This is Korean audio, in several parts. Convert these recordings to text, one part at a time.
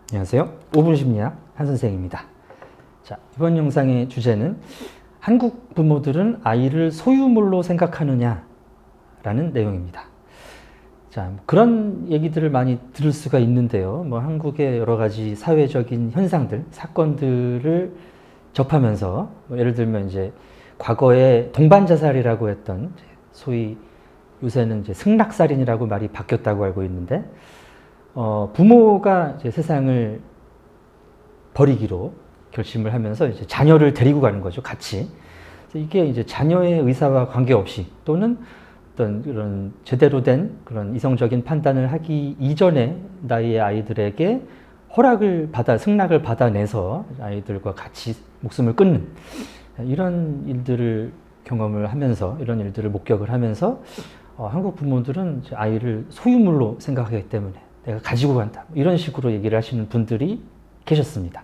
안녕하세요. 5분 심리학 한선생입니다. 자, 이번 영상의 주제는 한국 부모들은 아이를 소유물로 생각하느냐 라는 내용입니다. 자, 그런 얘기들을 많이 들을 수가 있는데요. 한국의 여러 가지 사회적인 현상들, 사건들을 접하면서 예를 들면 이제 과거에 동반자살이라고 했던 소위 요새는 이제 승낙살인이라고 말이 바뀌었다고 알고 있는데 부모가 이제 세상을 버리기로 결심을 하면서 이제 자녀를 데리고 가는 거죠, 같이. 이게 이제 자녀의 의사와 관계없이 또는 어떤 그런 제대로 된 그런 이성적인 판단을 하기 이전의 나이의 아이들에게 승낙을 받아내서 아이들과 같이 목숨을 끊는 이런 일들을 경험을 하면서, 이런 일들을 목격을 하면서 한국 부모들은 아이를 소유물로 생각하기 때문에 내가 가지고 간다, 이런 식으로 얘기를 하시는 분들이 계셨습니다.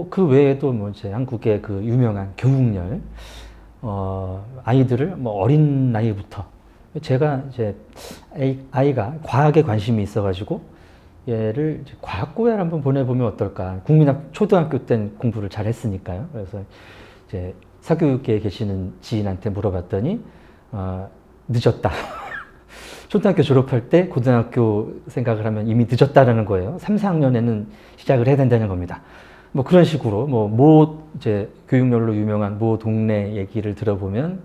그 외에도 이제 한국의 그 유명한 교육열, 아이들을 어린 나이부터, 제가 이제 아이가 과학에 관심이 있어가지고 얘를 과학고야를 한번 보내보면 어떨까. 초등학교 때 공부를 잘 했으니까요. 그래서 이제 사교육계에 계시는 지인한테 물어봤더니 늦었다. 초등학교 졸업할 때 고등학교 생각을 하면 이미 늦었다라는 거예요. 3, 4학년에는 시작을 해야 된다는 겁니다. 그런 식으로 이제 교육열로 유명한 동네 얘기를 들어보면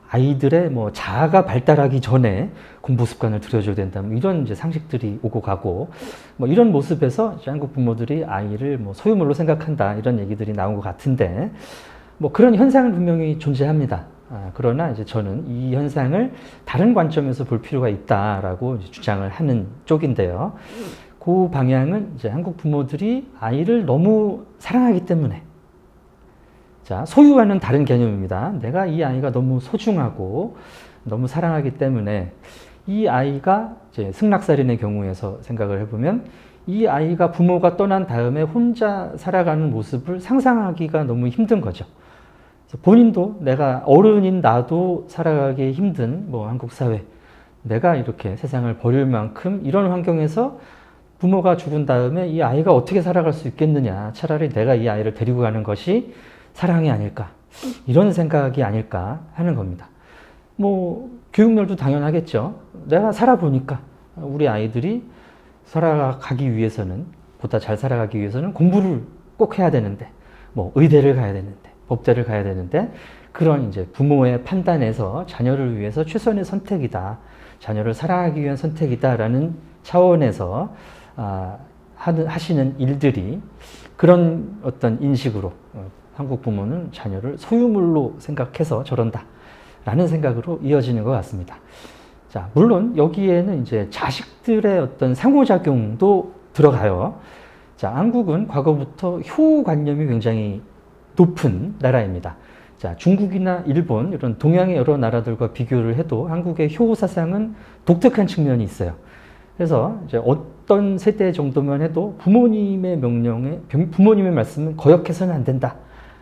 아이들의 자아가 발달하기 전에 공부 습관을 들여줘야 된다, 이런 이제 상식들이 오고 가고, 이런 모습에서 이제 한국 부모들이 아이를 소유물로 생각한다, 이런 얘기들이 나온 것 같은데, 그런 현상은 분명히 존재합니다. 그러나 이제 저는 이 현상을 다른 관점에서 볼 필요가 있다라고 이제 주장을 하는 쪽인데요. 그 방향은 이제 한국 부모들이 아이를 너무 사랑하기 때문에, 자, 소유와는 다른 개념입니다. 내가 이 아이가 너무 소중하고 너무 사랑하기 때문에 이 아이가 이제 승낙살인의 경우에서 생각을 해보면 이 아이가 부모가 떠난 다음에 혼자 살아가는 모습을 상상하기가 너무 힘든 거죠. 본인도 내가 어른인 나도 살아가기 힘든 한국 사회, 내가 이렇게 세상을 버릴 만큼 이런 환경에서 부모가 죽은 다음에 이 아이가 어떻게 살아갈 수 있겠느냐, 차라리 내가 이 아이를 데리고 가는 것이 사랑이 아닐까, 이런 생각이 아닐까 하는 겁니다. 교육열도 당연하겠죠. 내가 살아보니까 우리 아이들이 살아가기 위해서는, 보다 잘 살아가기 위해서는 공부를 꼭 해야 되는데, 의대를 가야 되는데, 법대를 가야 되는데, 그런 이제 부모의 판단에서 자녀를 위해서 최선의 선택이다, 자녀를 사랑하기 위한 선택이다라는 차원에서 하시는 일들이, 그런 어떤 인식으로 한국 부모는 자녀를 소유물로 생각해서 저런다 라는 생각으로 이어지는 것 같습니다. 자, 물론 여기에는 이제 자식들의 어떤 상호작용도 들어가요. 자, 한국은 과거부터 효관념이 굉장히 높은 나라입니다. 자, 중국이나 일본, 이런 동양의 여러 나라들과 비교를 해도 한국의 효 사상은 독특한 측면이 있어요. 그래서 이제 어떤 세대 정도만 해도 부모님의 말씀은 거역해서는 안 된다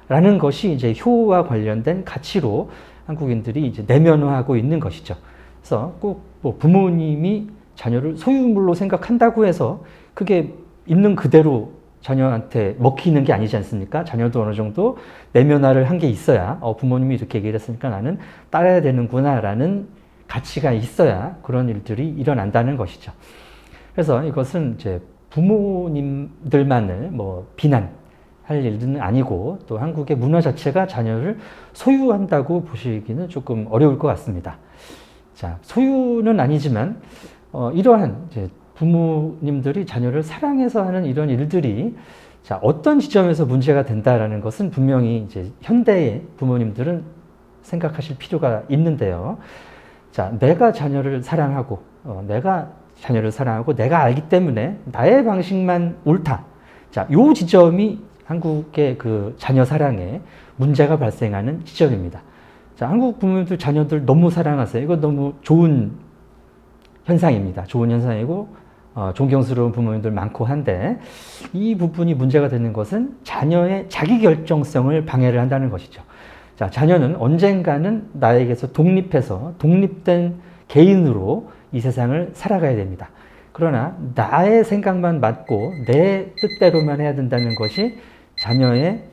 라는 것이 이제 효와 관련된 가치로 한국인들이 이제 내면화하고 있는 것이죠. 그래서 꼭 부모님이 자녀를 소유물로 생각한다고 해서 그게 있는 그대로 자녀한테 먹히는 게 아니지 않습니까? 자녀도 어느 정도 내면화를 한 게 있어야 부모님이 이렇게 얘기를 했으니까 나는 따라야 되는구나 라는 가치가 있어야 그런 일들이 일어난다는 것이죠. 그래서 이것은 이제 부모님들만을 비난할 일은 아니고, 또 한국의 문화 자체가 자녀를 소유한다고 보시기는 조금 어려울 것 같습니다. 자, 소유는 아니지만 이러한 이제 부모님들이 자녀를 사랑해서 하는 이런 일들이, 자, 어떤 지점에서 문제가 된다라는 것은 분명히 이제 현대의 부모님들은 생각하실 필요가 있는데요. 자, 내가 자녀를 사랑하고 내가 알기 때문에 나의 방식만 옳다. 자, 요 지점이 한국의 그 자녀 사랑에 문제가 발생하는 지점입니다. 자, 한국 부모님들 자녀들 너무 사랑하세요. 이거 너무 좋은 현상입니다. 좋은 현상이고 존경스러운 부모님들 많고 한데, 이 부분이 문제가 되는 것은 자녀의 자기결정성을 방해를 한다는 것이죠. 자, 자녀는 언젠가는 나에게서 독립해서 독립된 개인으로 이 세상을 살아가야 됩니다. 그러나 나의 생각만 맞고 내 뜻대로만 해야 된다는 것이 자녀의